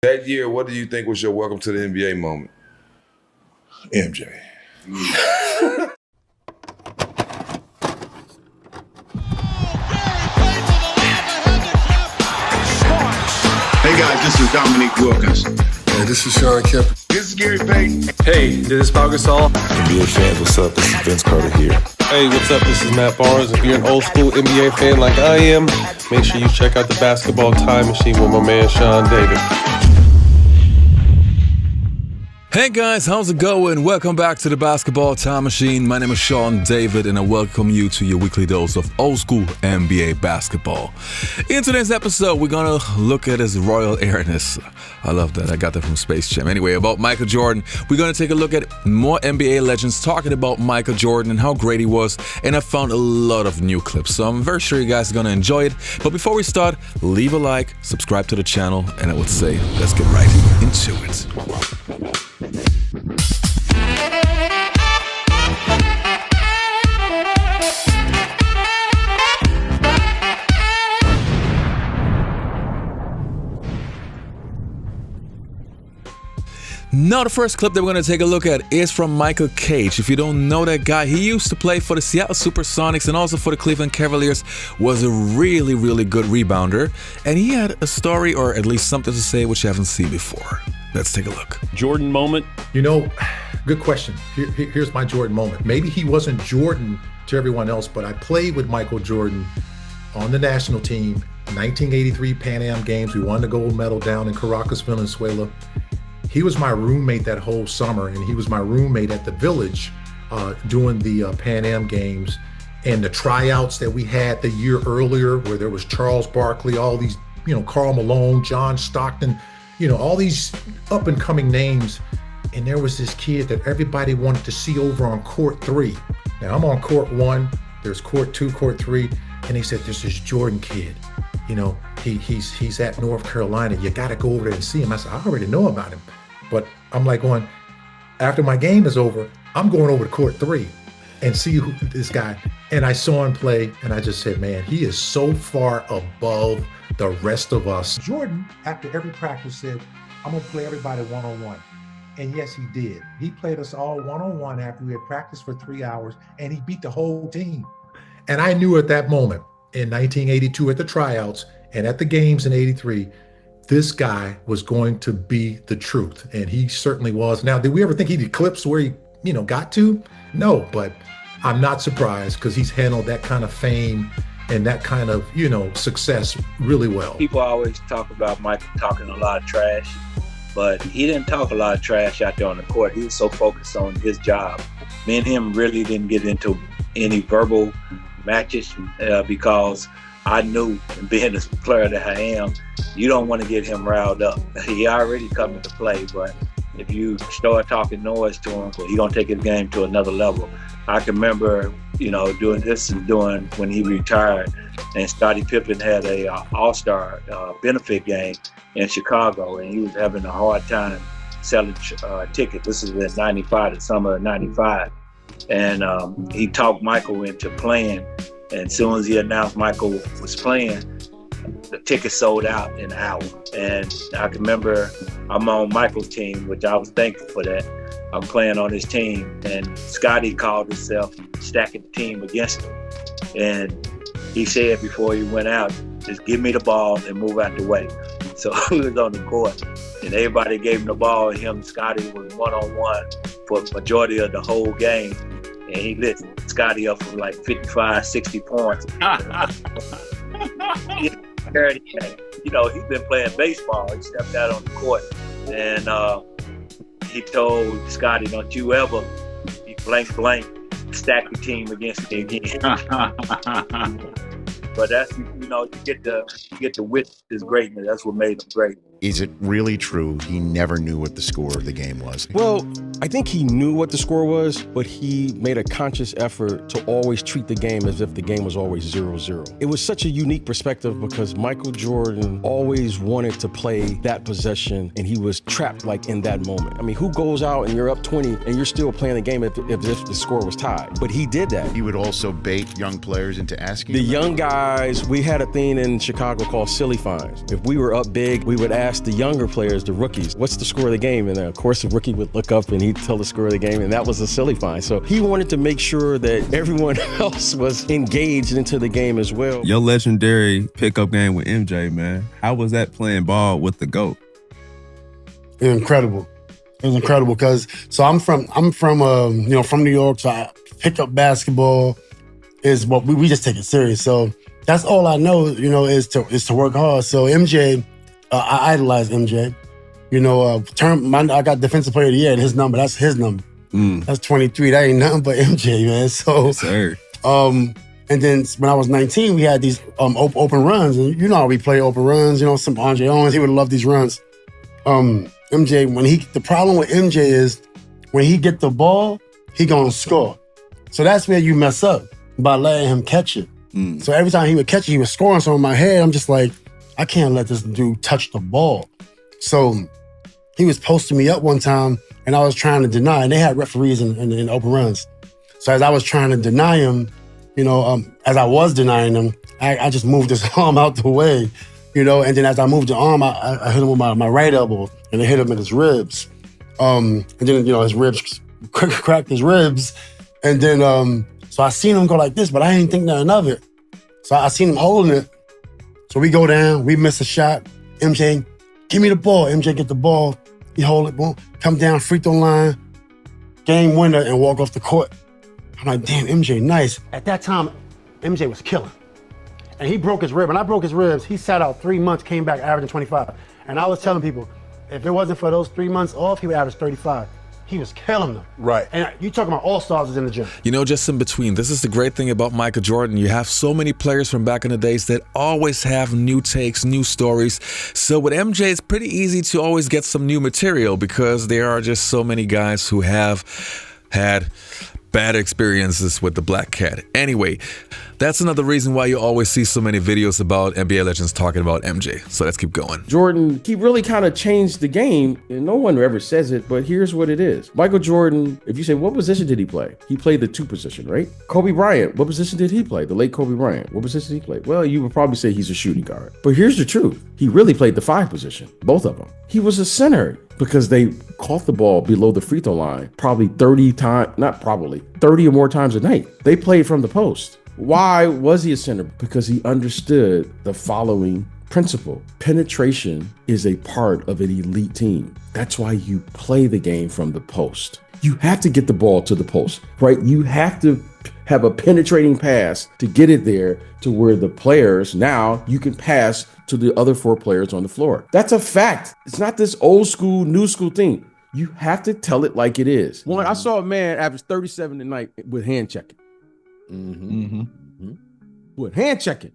That year, what do you think was your welcome to the NBA moment? MJ. Hey guys, this is Dominique Wilkins. Hey, this is Sean Kemp. This is Gary Payton. Hey, this is Pau Gasol. NBA fans, what's up? This is Vince Carter here. Hey, what's up? This is Matt Barnes. If you're an old school NBA fan like I am, make sure you check out the Basketball Time Machine with my man Sean David. Hey guys, how's it going? Welcome back to the Basketball Time Machine. My name is Sean David and I welcome you to your weekly dose of old school NBA basketball. In today's episode, we're gonna look at his royal airness. I love that. I got that from Space Jam. Anyway, about Michael Jordan, we're gonna take a look at more NBA legends talking about Michael Jordan and how great he was, and I found a lot of new clips, so I'm very sure you guys are gonna enjoy it. But before we start, leave a like, subscribe to the channel, and I would say, let's get right into it. Now, the first clip that we're going to take a look at is from Michael Cage. If you don't know that guy, he used to play for the Seattle Supersonics and also for the Cleveland Cavaliers, was a really, really good rebounder. And he had a story, or at least something to say, which you haven't seen before. Let's take a look. Jordan moment? You know, good question. Here's my Jordan moment. Maybe he wasn't Jordan to everyone else, but I played with Michael Jordan on the national team, 1983 Pan Am Games. We won the gold medal down in Caracas, Venezuela. He was my roommate that whole summer, and he was my roommate at the Village doing the Pan Am Games and the tryouts that we had the year earlier, where there was Charles Barkley, all these, Karl Malone, John Stockton, all these up and coming names. And there was this kid that everybody wanted to see over on court 3. Now I'm on court 1, there's court 2, court 3, and he said, "This is Jordan kid. He's at North Carolina. You got to go over there and see him." I said, "I already know about him." But I'm like going, after my game is over, I'm going over to court 3 and see this guy. And I saw him play, and I just said, man, he is so far above the rest of us. Jordan, after every practice, said, "I'm going to play everybody one-on-one." And yes, he did. He played us all one-on-one after we had practiced for 3 hours, and he beat the whole team. And I knew at that moment in 1982 at the tryouts and at the games in 83, this guy was going to be the truth, and he certainly was. Now, did we ever think he'd eclipse where he, got to? No, but I'm not surprised because he's handled that kind of fame and that kind of, success really well. People always talk about Michael talking a lot of trash, but he didn't talk a lot of trash out there on the court. He was so focused on his job. Me and him really didn't get into any verbal matches because I knew, being the player that I am, you don't want to get him riled up. He already coming to play, but if you start talking noise to him, he's going to take his game to another level. I can remember, doing this and doing when he retired, and Scottie Pippen had a All-Star benefit game in Chicago, and he was having a hard time selling tickets. This is in 95, the summer of 95. And he talked Michael into playing. And as soon as he announced Michael was playing, the tickets sold out in an hour. And I can remember I'm on Michael's team, which I was thankful for that. I'm playing on his team, and Scottie called himself stacking the team against him. And he said before he went out, "Just give me the ball and move out the way." So he was on the court, and everybody gave him the ball, and him and Scottie was one-on-one for the majority of the whole game. And he lit Scottie up for like 55, 60 points. He's been playing baseball. He stepped out on the court, and he told Scottie, "Don't you ever blank stack the team against me again." But that's, you get to witness his greatness. That's what made him great. Is it really true he never knew what the score of the game was? Well, I think he knew what the score was, but he made a conscious effort to always treat the game as if the game was always 0-0. It was such a unique perspective because Michael Jordan always wanted to play that possession, and he was trapped like in that moment. I mean, who goes out and you're up 20 and you're still playing the game if the score was tied? But he did that. He would also bait young players into asking. The young guys, we had a thing in Chicago called silly fines. If we were up big, we would ask ask the younger players, the rookies, what's the score of the game? And of course, the rookie would look up and he'd tell the score of the game, and that was a silly fine. So he wanted to make sure that everyone else was engaged into the game as well. Your legendary pickup game with MJ, man. How was that playing ball with the GOAT? It was incredible. It was incredible because I'm from New York, so pickup basketball is what we just take it serious. So that's all I know, is to work hard. So MJ, I idolize MJ. I got Defensive Player of the Year, and that's his number. That's 23. That ain't nothing but MJ, man. So, yes, sir. And then when I was 19, we had these open runs, and how we play open runs. Some Andre Owens, he would love these runs. MJ, the problem with MJ is when he get the ball, he gonna score. So that's where you mess up by letting him catch it. So every time he would catch it, he was scoring. So in my head, I'm just like, I can't let this dude touch the ball. So he was posting me up one time, and I was trying to deny, and they had referees in open runs. So as I was trying to deny him, as I was denying him, I just moved his arm out the way, and then as I moved the arm, I hit him with my right elbow, and it hit him in his ribs. And then, his ribs, cracked his ribs. And then, so I seen him go like this, but I didn't think nothing of it. So I seen him holding it. So we go down, we miss a shot. MJ, give me the ball. MJ get the ball. He hold it, boom, come down, free throw line, game winner, and walk off the court. I'm like, damn, MJ, nice. At that time, MJ was killing. And he broke his rib. When I broke his ribs, he sat out 3 months, came back averaging 25. And I was telling people, if it wasn't for those 3 months off, he would average 35. He was killing them. Right. And you talking about all-stars is in the gym. Just in between, this is the great thing about Michael Jordan. You have so many players from back in the days that always have new takes, new stories. So with MJ, it's pretty easy to always get some new material because there are just so many guys who have had bad experiences with the Black Cat. Anyway, that's another reason why you always see so many videos about NBA legends talking about MJ. So let's keep going. Jordan, he really kind of changed the game, and no one ever says it, but here's what it is. Michael Jordan, if you say, what position did he play? He played the 2 position, right? Kobe Bryant, what position did he play? The late Kobe Bryant, what position did he play? Well, you would probably say he's a shooting guard. But here's the truth. He really played the 5 position, both of them. He was a center because they caught the ball below the free throw line probably 30 or more times a night. They played from the post. Why was he a center? Because he understood the following principle. Penetration is a part of an elite team. That's why you play the game from the post. You have to get the ball to the post, right? You have to have a penetrating pass to get it there to where the players, now you can pass to the other 4 players on the floor. That's a fact. It's not this old school, new school thing. You have to tell it like it is. One, I saw a man average 37 tonight with hand checking. With hand checking.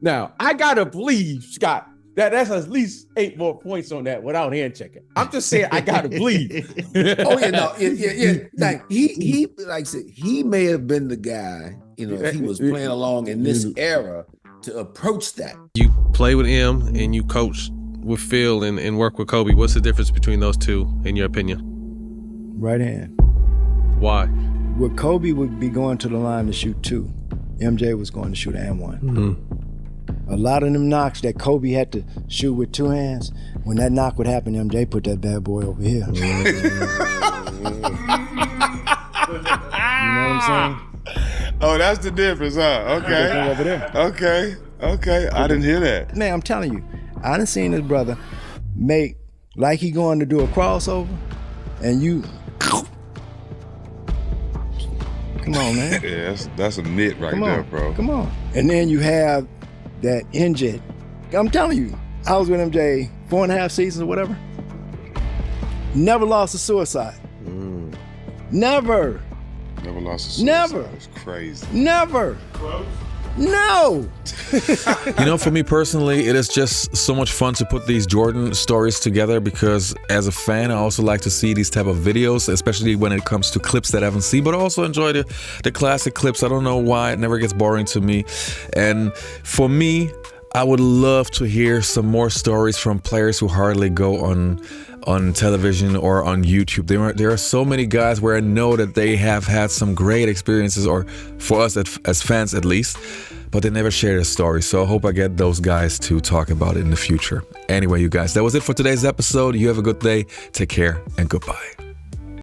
Now, I gotta believe, Scott, that's at least 8 more points on that without hand checking. I'm just saying I gotta believe. Like he like I said, he may have been the guy, if he was playing along in this era to approach that. You play with M and you coach with Phil and work with Kobe. What's the difference between those two, in your opinion? Right hand. Why? Well, Kobe would be going to the line to shoot 2. MJ was going to shoot and 1. A lot of them knocks that Kobe had to shoot with 2 hands, when that knock would happen, MJ put that bad boy over here. You know what I'm saying? Oh, that's the difference, huh? Okay. Over there. Okay. I didn't hear that. Man, I'm telling you, I done seen this brother make like he going to do a crossover, and you. Come on, man. Yeah, that's a mitt right there, bro. Come on. And then you have that MJ. I'm telling you, I was with MJ 4.5 seasons or whatever. Never lost a suicide. Never. Never lost a suicide. Never. It's crazy. Never. No. For me personally, it is just so much fun to put these Jordan stories together because as a fan, I also like to see these type of videos, especially when it comes to clips that I haven't seen, but also enjoy the classic clips. I don't know why it never gets boring to me. And for me, I would love to hear some more stories from players who hardly go on television or on YouTube. There are so many guys where I know that they have had some great experiences, or for us as fans at least, but they never share their story. So I hope I get those guys to talk about it in the future. Anyway, you guys, that was it for today's episode. You have a good day. Take care and goodbye.